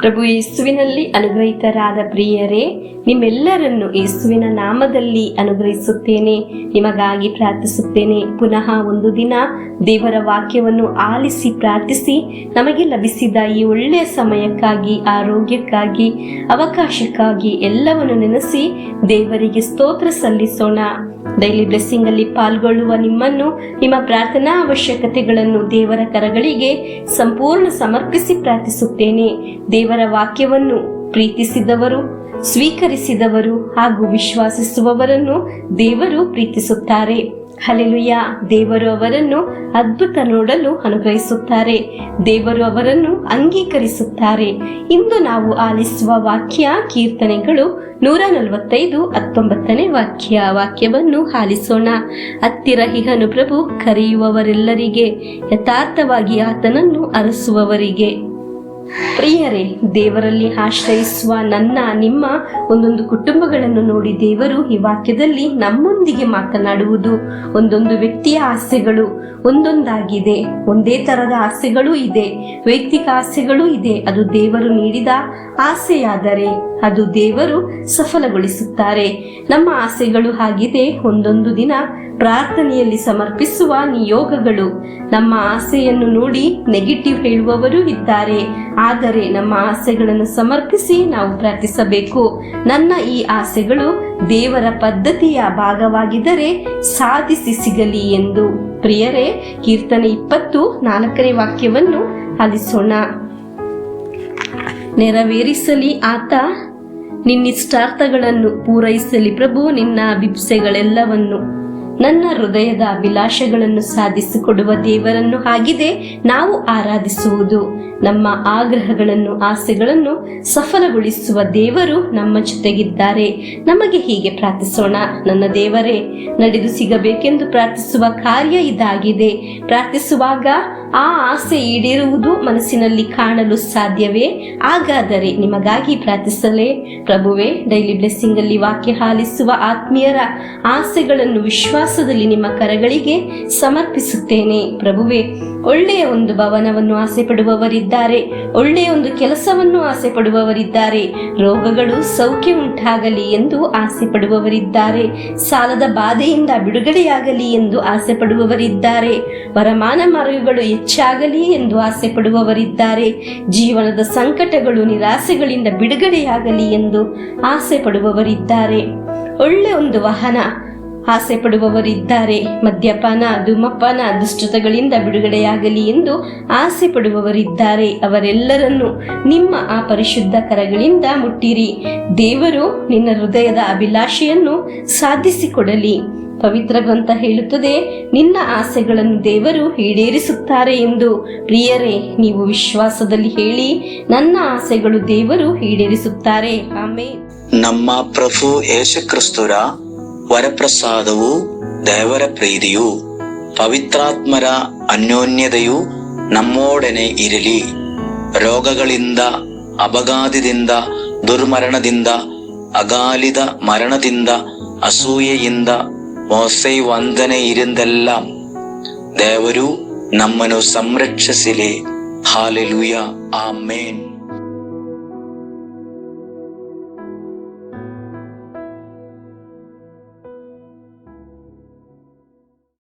ಪ್ರಭು ಯೇಸುವಿನಲ್ಲಿ ಅನುಗ್ರಹಿತರಾದ ಪ್ರಿಯರೇ, ನಿಮ್ಮೆಲ್ಲರನ್ನು ಯೇಸುವಿನ ನಾಮದಲ್ಲಿ ಅನುಗ್ರಹಿಸುತ್ತೇನೆ, ನಿಮಗಾಗಿ ಪ್ರಾರ್ಥಿಸುತ್ತೇನೆ. ಪುನಃ ಒಂದು ದಿನ ದೇವರ ವಾಕ್ಯವನ್ನು ಆಲಿಸಿ ಪ್ರಾರ್ಥಿಸಿ ನಮಗೆ ಲಭಿಸಿದ ಈ ಒಳ್ಳೆಯ ಸಮಯಕ್ಕಾಗಿ, ಆರೋಗ್ಯಕ್ಕಾಗಿ, ಅವಕಾಶಕ್ಕಾಗಿ ಎಲ್ಲವನ್ನು ನೆನೆಸಿ ದೇವರಿಗೆ ಸ್ತೋತ್ರ ಸಲ್ಲಿಸೋಣ. ಡೈಲಿ ಬ್ಲೆಸ್ಸಿಂಗ್ ಅಲ್ಲಿ ಪಾಲ್ಗೊಳ್ಳುವ ನಿಮ್ಮನ್ನು ನಿಮ್ಮ ಪ್ರಾರ್ಥನಾ ಅವಶ್ಯಕತೆಗಳನ್ನು ದೇವರ ಕರಗಳಿಗೆ ಸಂಪೂರ್ಣ ಸಮರ್ಪಿಸಿ ಪ್ರಾರ್ಥಿಸುತ್ತೇನೆ. ದೇವರ ವಾಕ್ಯವನ್ನು ಪ್ರೀತಿಸಿದವರು, ಸ್ವೀಕರಿಸಿದವರು ಹಾಗೂ ವಿಶ್ವಾಸಿಸುವವರನ್ನು ದೇವರು ಪ್ರೀತಿಸುತ್ತಾರೆ. ಹಲ್ಲೆಲೂಯಾ. ದೇವರು ಅವರನ್ನು ಅದ್ಭುತ ನೋಡಲು ಅನುಗ್ರಹಿಸುತ್ತಾರೆ. ದೇವರು ಅವರನ್ನು ಅಂಗೀಕರಿಸುತ್ತಾರೆ. ಇಂದು ನಾವು ಆಲಿಸುವ ವಾಕ್ಯ ಕೀರ್ತನೆಗಳು 145:19 ವಾಕ್ಯವನ್ನು ಆಲಿಸೋಣ. ಹತ್ತಿರ ಇಹನು ಪ್ರಭು, ಕರೆಯುವವರೆಲ್ಲರಿಗೆ, ಯಥಾರ್ಥವಾಗಿ ಆತನನ್ನು ಅರಸುವವರಿಗೆ. ಪ್ರಿಯರೇ, ದೇವರಲ್ಲಿ ಆಶ್ರಯಿಸುವ ನನ್ನ ನಿಮ್ಮ ಒಂದೊಂದು ಕುಟುಂಬಗಳನ್ನು ನೋಡಿ ದೇವರು ಈ ವಾಕ್ಯದಲ್ಲಿ ನಮ್ಮೊಂದಿಗೆ ಮಾತನಾಡುವುದು. ಒಂದೊಂದು ವ್ಯಕ್ತಿಯ ಆಸೆಗಳು ಒಂದೊಂದಾಗಿದೆ. ಒಂದೇ ತರದ ಆಸೆಗಳೂ ಇದೆ, ವೈಯಕ್ತಿಕ ಆಸೆಗಳೂ ಇದೆ. ಅದು ದೇವರು ನೀಡಿದ ಆಸೆಯಾದರೆ ಅದು ದೇವರು ಸಫಲಗೊಳಿಸುತ್ತಾರೆ. ನಮ್ಮ ಆಸೆಗಳು ಆಗಿದೆ. ಒಂದೊಂದು ದಿನ ಪ್ರಾರ್ಥನೆಯಲ್ಲಿ ಸಮರ್ಪಿಸುವ ನಿಯೋಗಗಳು. ನಮ್ಮ ಆಸೆಯನ್ನು ನೋಡಿ ನೆಗೆಟಿವ್ ಹೇಳುವವರು ಇದ್ದಾರೆ. ಆದರೆ ನಮ್ಮ ಆಸೆಗಳನ್ನು ಸಮರ್ಪಿಸಿ ನಾವು ಪ್ರಾರ್ಥಿಸಬೇಕು. ನನ್ನ ಈ ಆಸೆಗಳು ದೇವರ ಪದ್ಧತಿಯ ಭಾಗವಾಗಿದ್ದರೆ ಸಾಧಿಸಿ ಸಿಗಲಿ ಎಂದು. ಪ್ರಿಯರೇ, ಕೀರ್ತನೆ 24 ವಾಕ್ಯವನ್ನು ಆಲಿಸೋಣ. ನೆರವೇರಿಸಲಿ ಆತ ನಿನ್ನಿಷ್ಟಾರ್ಥಗಳನ್ನು, ಪೂರೈಸಲಿ ಪ್ರಭು ನಿನ್ನ ಅಭಿಪ್ಸೆಗಳೆಲ್ಲವನ್ನು. ನನ್ನ ಹೃದಯದ ಅಭಿಲಾಷೆಗಳನ್ನು ಸಾಧಿಸಿಕೊಡುವ ದೇವರನ್ನು ಆಗಿದೆ ನಾವು ಆರಾಧಿಸುವುದು. ನಮ್ಮ ಆಗ್ರಹಗಳನ್ನು, ಆಸೆಗಳನ್ನು ಸಫಲಗೊಳಿಸುವ ದೇವರು ನಮ್ಮ ಜೊತೆಗಿದ್ದಾರೆ. ನಮಗೆ ಹೀಗೆ ಪ್ರಾರ್ಥಿಸೋಣ. ನನ್ನ ದೇವರೇ, ನಡೆದು ಸಿಗಬೇಕೆಂದು ಪ್ರಾರ್ಥಿಸುವ ಕಾರ್ಯ ಇದಾಗಿದೆ. ಪ್ರಾರ್ಥಿಸುವಾಗ ಆ ಆಸೆ ಈಡೇರುವುದು ಮನಸ್ಸಿನಲ್ಲಿ ಕಾಣಲು ಸಾಧ್ಯವೇ? ಹಾಗಾದರೆ ನಿಮಗಾಗಿ ಪ್ರಾರ್ಥಿಸಲೇ? ಪ್ರಭುವೇ, ಡೈಲಿ ಬ್ಲೆಸ್ಸಿಂಗ್ ಅಲ್ಲಿ ವಾಕ್ಯ ಆಲಿಸುವ ಆತ್ಮೀಯರ ಆಸೆಗಳನ್ನು ವಿಶ್ವಾಸದಲ್ಲಿ ನಿಮ್ಮ ಕರಗಳಿಗೆ ಸಮರ್ಪಿಸುತ್ತೇನೆ. ಪ್ರಭುವೇ, ಒಳ್ಳೆಯ ಒಂದು ಭವನವನ್ನು ಆಸೆ ಪಡುವವರಿದ್ದಾರೆ, ಒಳ್ಳೆಯ ಒಂದು ಕೆಲಸವನ್ನು ಆಸೆ ಪಡುವವರಿದ್ದಾರೆ, ರೋಗಗಳು ಸೌಖ್ಯ ಉಂಟಾಗಲಿ ಎಂದು ಆಸೆ ಪಡುವವರಿದ್ದಾರೆ, ಸಾಲದ ಬಾಧೆಯಿಂದ ಬಿಡುಗಡೆಯಾಗಲಿ ಎಂದು ಆಸೆ ಪಡುವವರಿದ್ದಾರೆ, ವರಮಾನ ಮಾರ್ಗಗಳು ಹೆಚ್ಚಾಗಲಿ ಎಂದು ಆಸೆ ಪಡುವವರಿದ್ದಾರೆ, ಜೀವನದ ಸಂಕಟಗಳು, ನಿರಾಸೆಗಳಿಂದ ಬಿಡುಗಡೆಯಾಗಲಿ ಎಂದು ಆಸೆ ಪಡುವವರಿದ್ದಾರೆ, ಒಳ್ಳೆ ಒಂದು ವಾಹನ ಆಸೆ ಪಡುವವರಿದ್ದಾರೆ, ಮದ್ಯಪಾನ, ಧೂಮಪಾನ, ದುಷ್ಟತೆಗಳಿಂದ ಬಿಡುಗಡೆಯಾಗಲಿ ಎಂದು ಆಸೆ ಪಡುವವರಿದ್ದಾರೆ. ಅವರೆಲ್ಲರನ್ನು ನಿಮ್ಮ ಆ ಪರಿಶುದ್ಧ ಕರಗಳಿಂದ ಮುಟ್ಟಿರಿ. ದೇವರು ನಿನ್ನ ಹೃದಯದ ಅಭಿಲಾಷೆಯನ್ನು ಸಾಧಿಸಿಕೊಡಲಿ. ಪವಿತ್ರ ಗ್ರಂಥ ಹೇಳುತ್ತದೆ, ನಿನ್ನ ಆಸೆಗಳನ್ನು ದೇವರು ಈಡೇರಿಸುತ್ತಾರೆ ಎಂದು. ಪ್ರಿಯರೇ, ನೀವು ವಿಶ್ವಾಸದಲ್ಲಿ ಹೇಳಿ, ನನ್ನ ಆಸೆಗಳು ದೇವರು ಈಡೇರಿಸುತ್ತಾರೆ. ಆಮೆನ್. ನಮ್ಮ ಪ್ರಭು ಯೇಸು ಕ್ರಿಸ್ತರ ವರಪ್ರಸಾದವು, ದೇವರ ಪ್ರೀತಿಯು, ಪವಿತ್ರಾತ್ಮರ ಅನ್ಯೋನ್ಯತೆಯು ನಮ್ಮೊಡನೆ ಇರಲಿ. ರೋಗಗಳಿಂದ, ಅಪಘಾತದಿಂದ, ದುರ್ಮರಣದಿಂದ, ಅಗಾಲಿದ ಮರಣದಿಂದ, ಅಸೂಯೆಯಿಂದ, ಮೋಸೆ ವಂದನೆಯಿಂದೆല്ലാം ದೇವರು ನಮ್ಮನ್ನು ಸಂರಕ್ಷಿಸಲಿ. ಹಾಲೆಲೂಯಾ. ಆಮೇನ್.